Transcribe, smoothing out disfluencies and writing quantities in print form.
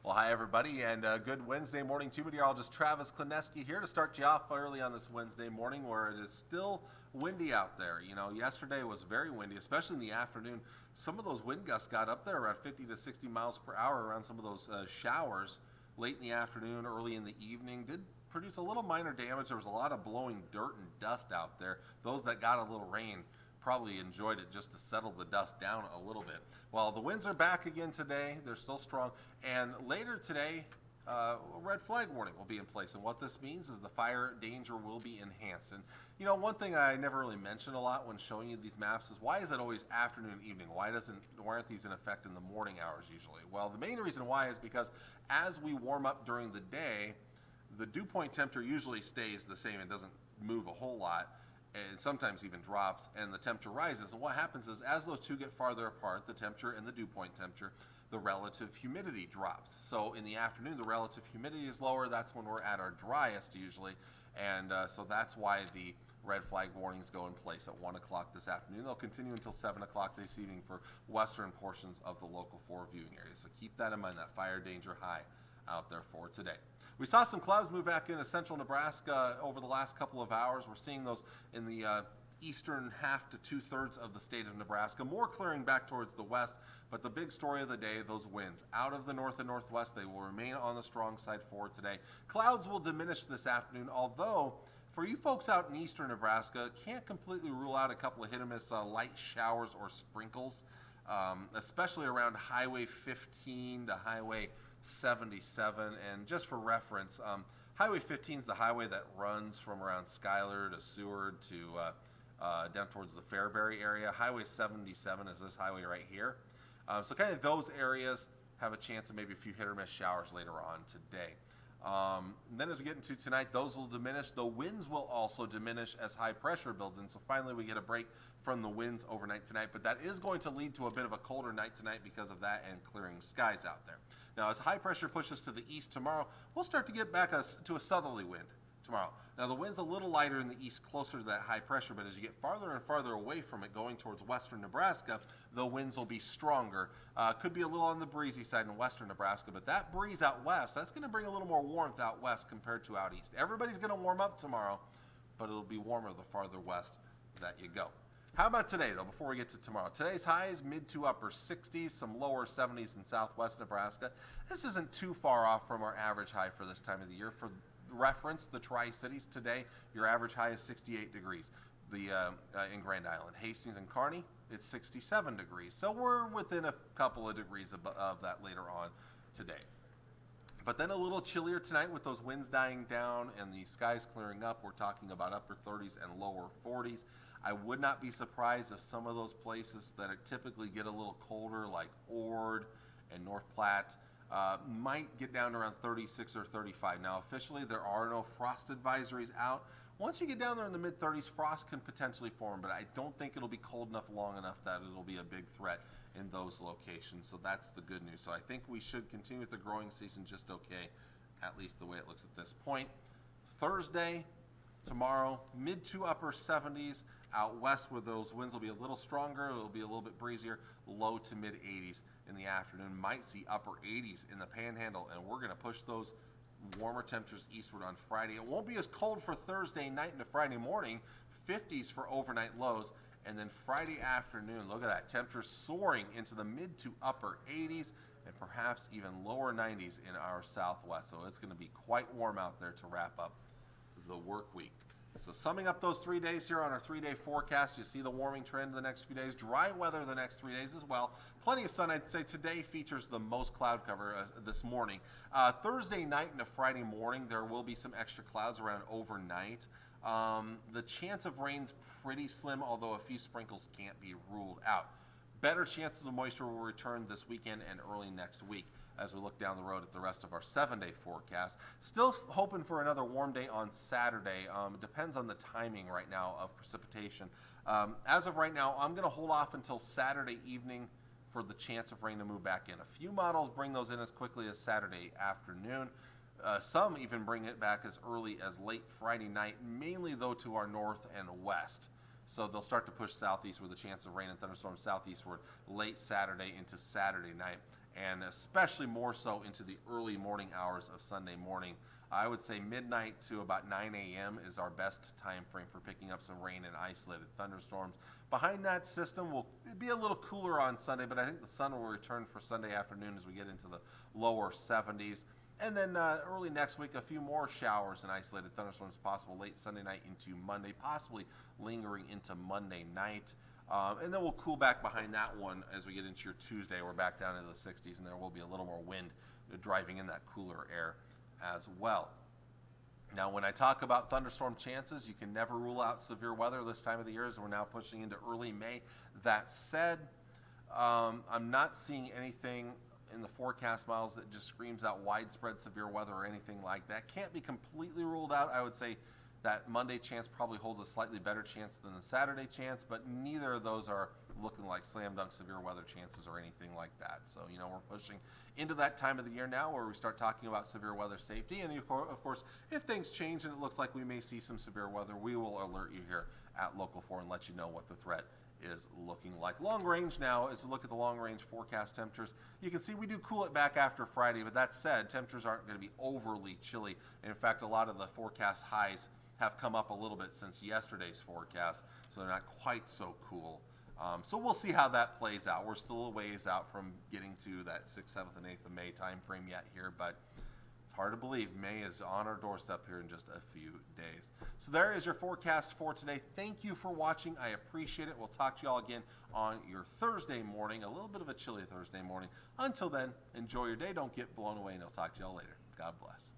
Well, hi everybody, and good Wednesday morning to meteorologist Travis Klineski here to start you off early on this Wednesday morning where it is still windy out there. You know, yesterday was very windy, especially in the afternoon. Some of those wind gusts got up there around 50 to 60 miles per hour around some of those showers late in the afternoon, early in the evening. Did produce a little minor damage. There was a lot of blowing dirt and dust out there. Those that got a little rain probably enjoyed it just to settle the dust down a little bit. Well, the winds are back again today. They're still strong. And later today, a red flag warning will be in place. And what this means is the fire danger will be enhanced. And, you know, one thing I never really mention a lot when showing you these maps is why is it always afternoon, evening? Why aren't these in effect in the morning hours usually? Well, the main reason why is because as we warm up during the day, the dew point temperature usually stays the same and doesn't move a whole lot, and sometimes even drops, and the temperature rises. And what happens is as those two get farther apart, the temperature and the dew point temperature, the relative humidity drops. So in the afternoon, the relative humidity is lower. That's when we're at our driest usually, and so that's why the red flag warnings go in place at 1 o'clock this afternoon. They'll continue until 7 o'clock this evening for western portions of the local 4 viewing areas. So keep that in mind, that fire danger high out there for today. We saw some clouds move back into central Nebraska over the last couple of hours. We're seeing those in the eastern half to 2/3 of the state of Nebraska, more clearing back towards the west. But the big story of the day, those winds out of the north and northwest, they will remain on the strong side for today. Clouds will diminish this afternoon, although for you folks out in eastern Nebraska, can't completely rule out a couple of hit or miss light showers or sprinkles, especially around Highway 15 to Highway 77. And just for reference, Highway 15 is the highway that runs from around Schuyler to Seward to down towards the Fairbury area. Highway 77 is this highway right here. So kind of those areas have a chance of maybe a few hit or miss showers later on today. Then as we get into tonight, those will diminish. The winds will also diminish as high pressure builds in. So finally we get a break from the winds overnight tonight, but that is going to lead to a bit of a colder night tonight because of that and clearing skies out there. Now as high pressure pushes to the east tomorrow, we'll start to get back to a southerly wind tomorrow. Now the wind's a little lighter in the east, closer to that high pressure, but as you get farther and farther away from it, going towards western Nebraska, the winds will be stronger. Could be a little on the breezy side in western Nebraska, but that breeze out west, that's going to bring a little more warmth out west compared to out east. Everybody's going to warm up tomorrow, but it'll be warmer the farther west that you go. How about today, though, before we get to tomorrow? Today's highs, mid to upper 60s, some lower 70s in southwest Nebraska. This isn't too far off from our average high for this time of the year. For reference, the Tri-Cities today, your average high is 68 degrees in Grand Island. Hastings and Kearney, it's 67 degrees. So we're within a couple of degrees of that later on today. But then a little chillier tonight with those winds dying down and the skies clearing up. We're talking about upper 30s and lower 40s. I would not be surprised if some of those places that typically get a little colder, like Ord and North Platte, might get down to around 36 or 35. Now officially there are no frost advisories out. Once you get down there in the mid 30s, frost can potentially form, but I don't think it'll be cold enough long enough that it'll be a big threat in those locations. So that's the good news. So I think we should continue with the growing season just okay, at least the way it looks at this point. Thursday, tomorrow, mid to upper 70s. Out west where those winds will be a little stronger, it'll be a little bit breezier, low to mid 80s in the afternoon. Might see upper 80s in the panhandle, and we're going to push those warmer temperatures eastward on Friday. It won't be as cold for Thursday night into Friday morning, 50s for overnight lows, and then Friday afternoon, look at that, temperatures soaring into the mid to upper 80s and perhaps even lower 90s in our southwest. So it's going to be quite warm out there to wrap up the work week. So summing up those 3 days here on our 3-day forecast, you see the warming trend the next few days. Dry weather the next 3 days as well. Plenty of sun. I'd say today features the most cloud cover this morning. Thursday night into Friday morning, there will be some extra clouds around overnight. The chance of rain's pretty slim, although a few sprinkles can't be ruled out. Better chances of moisture will return this weekend and early next week as we look down the road at the rest of our 7-day forecast. Still hoping for another warm day on Saturday. It depends on the timing right now of precipitation. As of right now, I'm going to hold off until Saturday evening for the chance of rain to move back in. A few models bring those in as quickly as Saturday afternoon. Some even bring it back as early as late Friday night, mainly though to our north and west. So they'll start to push southeast with a chance of rain and thunderstorms southeastward late Saturday into Saturday night. and especially more so into the early morning hours of Sunday morning. I would say midnight to about 9 a.m. is our best time frame for picking up some rain and isolated thunderstorms. Behind that system will be a little cooler on Sunday, but I think the sun will return for Sunday afternoon as we get into the lower 70s. And then early next week, a few more showers and isolated thunderstorms possible late Sunday night into Monday, possibly lingering into Monday night. And then we'll cool back behind that one as we get into your Tuesday. We're back down into the 60s, and there will be a little more wind driving in that cooler air as well. Now, when I talk about thunderstorm chances, you can never rule out severe weather this time of the year as we're now pushing into early May. That said, I'm not seeing anything in the forecast models that just screams out widespread severe weather or anything like that. Can't be completely ruled out. I would say that Monday chance probably holds a slightly better chance than the Saturday chance, but neither of those are looking like slam dunk severe weather chances or anything like that. So, we're pushing into that time of the year now where we start talking about severe weather safety. And of course, if things change and it looks like we may see some severe weather, we will alert you here at Local 4 and let you know what the threat is looking like. Long range now, as we look at the long range forecast temperatures, you can see we do cool it back after Friday, but that said, temperatures aren't going to be overly chilly. And in fact, a lot of the forecast highs have come up a little bit since yesterday's forecast, so they're not quite so cool. So we'll see how that plays out. We're still a ways out from getting to that 6th, 7th, and 8th of May time frame yet here, but it's hard to believe May is on our doorstep here in just a few days. So there is your forecast for today. Thank you for watching. I appreciate it. We'll talk to you all again on your Thursday morning, a little bit of a chilly Thursday morning. Until then, enjoy your day. Don't get blown away, and I'll talk to you all later. God bless.